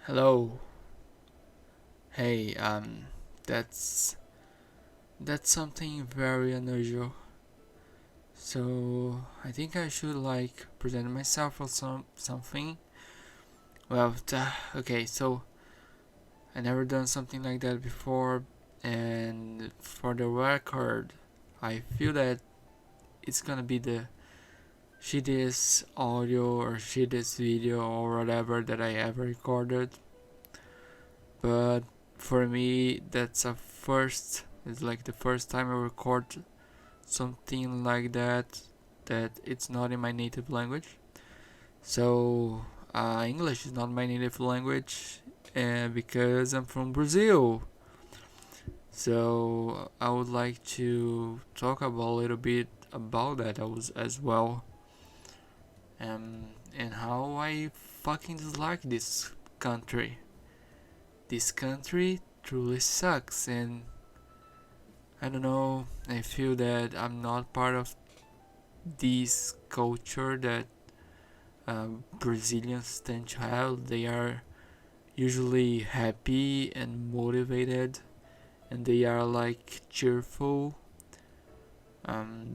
Hello. Hey, that's that's something very unusual. So I think I should present myself or something. Okay. So I never done something like that before, and for the record, I feel that it's gonna be the shittiest audio or shittiest video or whatever that I ever recorded. But for me, that's a first. It's like the first time I record something like that it's not in my native language. So English is not my native language, and because I'm from Brazil. So I would like to talk about a little bit about that as well, and how I fucking dislike this country. This country truly sucks, and I don't know. I feel that I'm not part of this culture that Brazilians tend to have. They are usually happy and motivated, and they are like cheerful.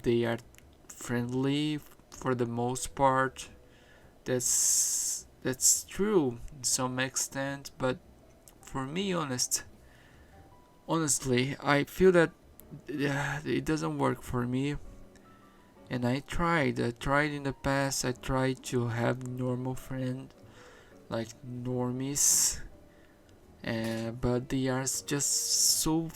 They are friendly for the most part. That's true to some extent, but for me, honestly, I feel that it doesn't work for me. And I tried in the past. I tried to have normal friends, like normies, but they are just so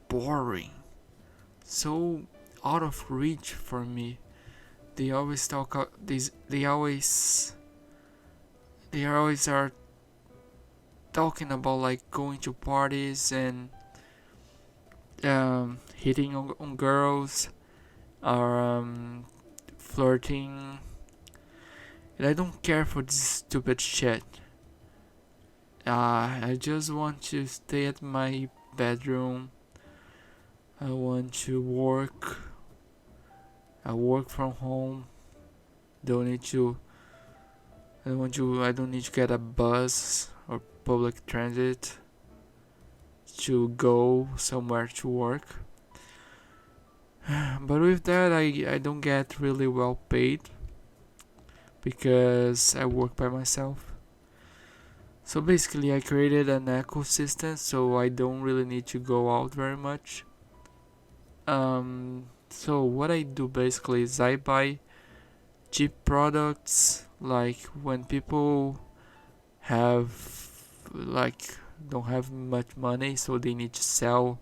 boring, so out of reach for me. They always talk. They always are talking about like going to parties and hitting on girls or flirting. And I don't care for this stupid shit. I just want to stay at my bedroom. I want to work. I work from home. Don't need to. I don't want to. I don't need to get a bus or public transit to go somewhere to work. But with that, I don't get really well paid because I work by myself. So basically, I created an ecosystem, so I don't really need to go out very much. So what I do basically is I buy cheap products, like when people have like don't have much money, so they need to sell.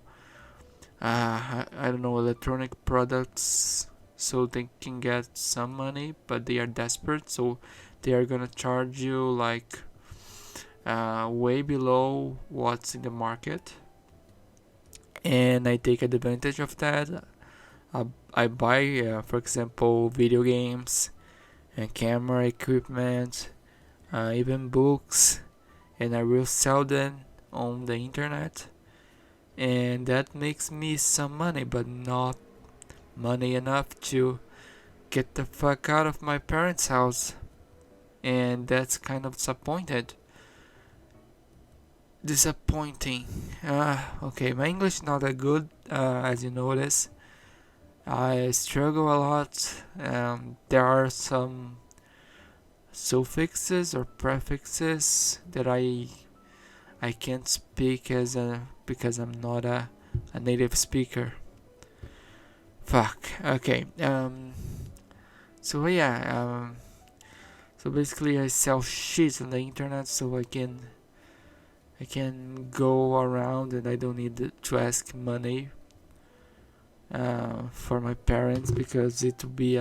I don't know, electronic products, so they can get some money, but they are desperate, so they are gonna charge you like way below what's in the market, and I take advantage of that. I buy, for example, video games and camera equipment, even books, and I will sell them on the internet, and that makes me some money, but not money enough to get the fuck out of my parents' house, and that's kind of disappointing. Okay, my English is not that good, as you notice. I struggle a lot. There are some suffixes or prefixes that I can't speak because I'm not a native speaker. Fuck. Okay. So yeah. So basically, I sell shit on the internet so I can go around and I don't need to ask money for my parents, because it would be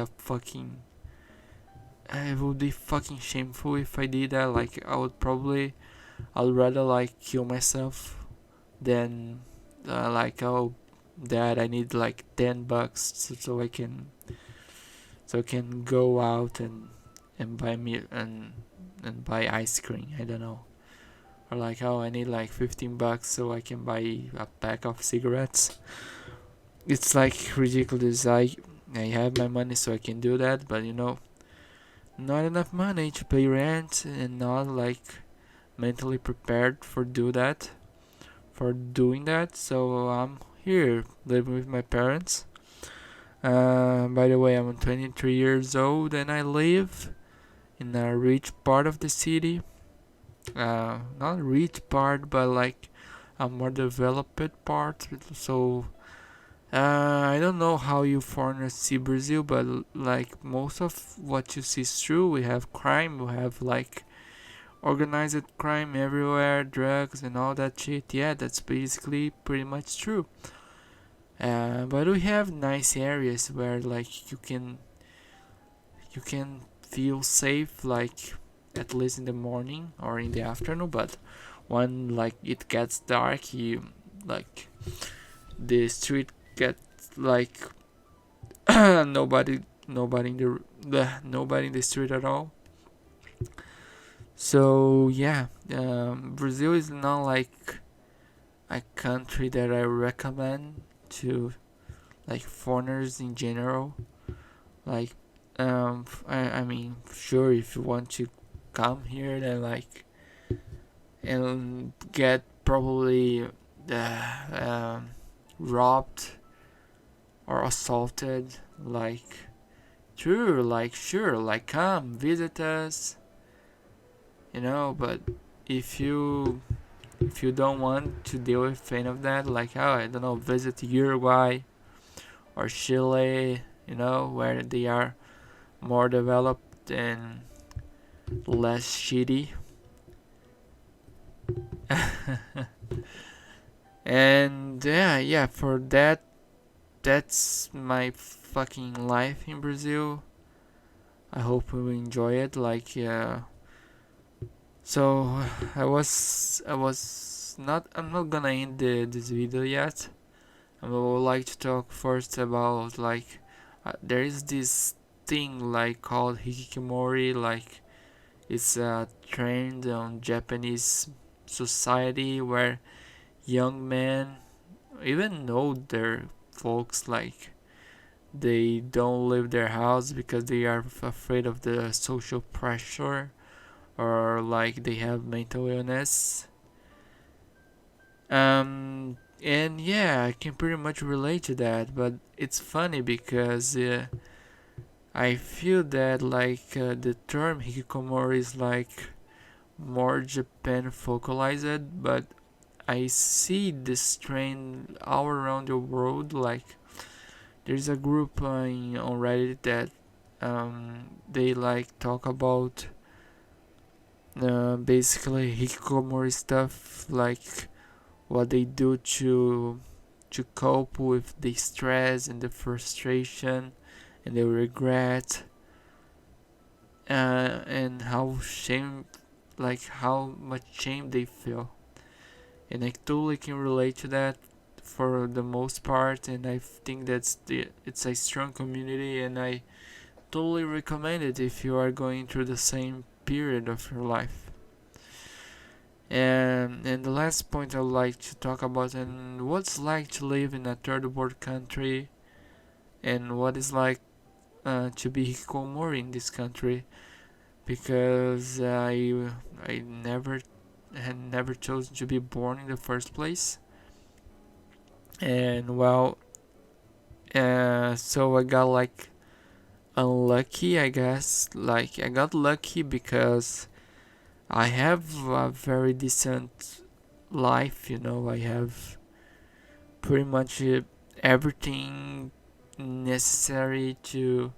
fucking shameful if I did that. Like I'd rather like kill myself than oh, dad, I need like $10 so I can go out and buy me and buy ice cream. I don't know. Or like, oh, I need like $15 so I can buy a pack of cigarettes. It's like ridiculous. I have my money so I can do that, but not enough money to pay rent and not like mentally prepared for doing that. So I'm here living with my parents. By the way, I'm 23 years old and I live in a rich part of the city. Not rich part, but like a more developed part. So I don't know how you foreigners see Brazil, but like most of what you see is true. We have crime, we have like organized crime everywhere, drugs and all that shit. Yeah, that's basically pretty much true. But we have nice areas where like you can feel safe, like at least in the morning or in the afternoon. But when like it gets dark, you like the street gets like nobody in nobody in the street at all. So yeah, Brazil is not like a country that I recommend to like foreigners in general. Like, I mean, sure, if you want to come here, then like, and get probably robbed or assaulted, like, sure, like, come visit us, But if you don't want to deal with any of that, like, oh, I don't know, visit Uruguay or Chile, where they are more developed and less shitty. And yeah, for that's my fucking life in Brazil. I hope you enjoy it. Like, so I was not. I'm not gonna end this video yet. I would like to talk first about like there is this thing like called Hikikomori. Like, it's a trend on Japanese society where young men, even older folks, like they don't leave their house because they are afraid of the social pressure, or like they have mental illness. And yeah, I can pretty much relate to that, but it's funny because I feel that like the term hikikomori is like more Japan focalized, but I see this trend all around the world. Like, there's a group on Reddit that they like talk about basically hikikomori stuff, like what they do to cope with the stress and the frustration and the regret, and how much shame they feel. And I totally can relate to that for the most part, and I think it's a strong community, and I totally recommend it if you are going through the same period of your life. And the last point I would like to talk about, and what's like to live in a third world country, and what is like to be hikikomori in this country, because I never chosen to be born in the first place. And well, so I got like unlucky, I guess. Like, I got lucky because I have a very decent life. I have pretty much everything necessary to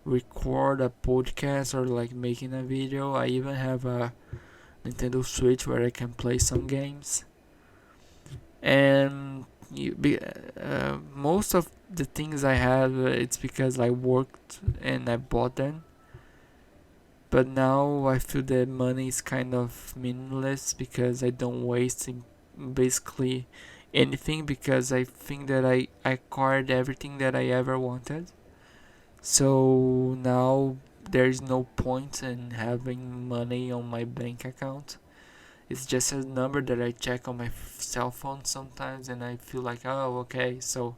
record a podcast or like making a video. I even have a Nintendo Switch where I can play some games. And most of the things I have, it's because I worked and I bought them. But now I feel that money is kind of meaningless because I don't waste basically anything, because I think that I acquired everything that I ever wanted. So now there's no point in having money on my bank account. It's just a number that I check on my cell phone sometimes, and I feel like, oh, okay. So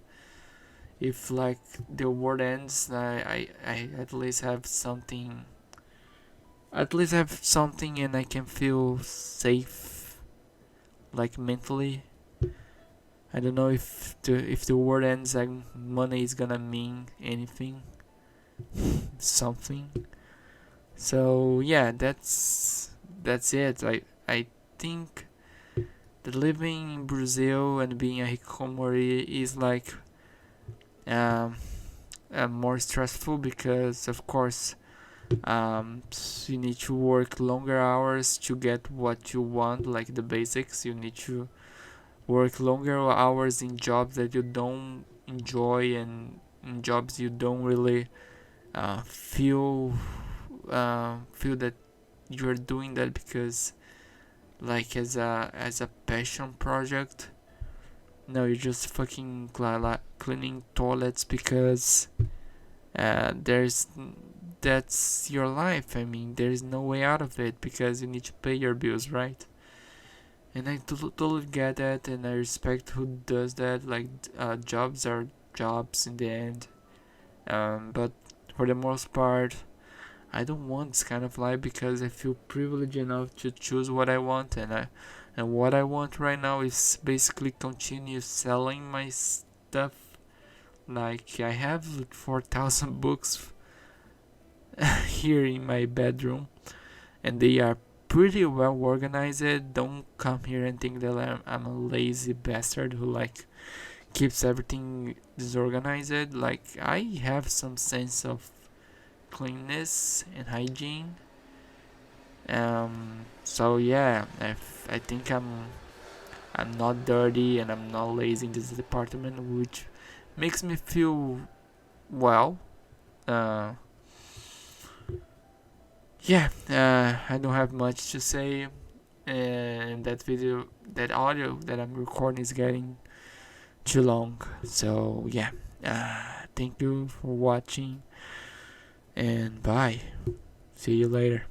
if like the world ends, I at least have something at least have something and I can feel safe, like mentally. I don't know if the world ends, like money is gonna mean anything, something. So yeah, that's it. I think that living in Brazil and being a hikikomori is like um, more stressful because of course you need to work longer hours to get what you want, like the basics. You need to work longer hours in jobs that you don't enjoy and in jobs you don't really feel that you're doing that because like as a passion project. No, you're just fucking cleaning toilets because there's that's your life. I mean, there's no way out of it because you need to pay your bills, right? And I totally get that, and I respect who does that. Like, jobs are jobs in the end. But for the most part, I don't want this kind of life because I feel privileged enough to choose what I want, and what I want right now is basically continue selling my stuff. Like I have 4,000 books here in my bedroom, and they are pretty well organized. Don't come here and think that I'm a lazy bastard who like keeps everything disorganized. Like I have some sense of cleanness and hygiene. So yeah, I think I'm not dirty and I'm not lazy in this department, which makes me feel well. Uh, yeah, I don't have much to say. And that audio that I'm recording is getting too long. So yeah, thank you for watching and bye. See you later.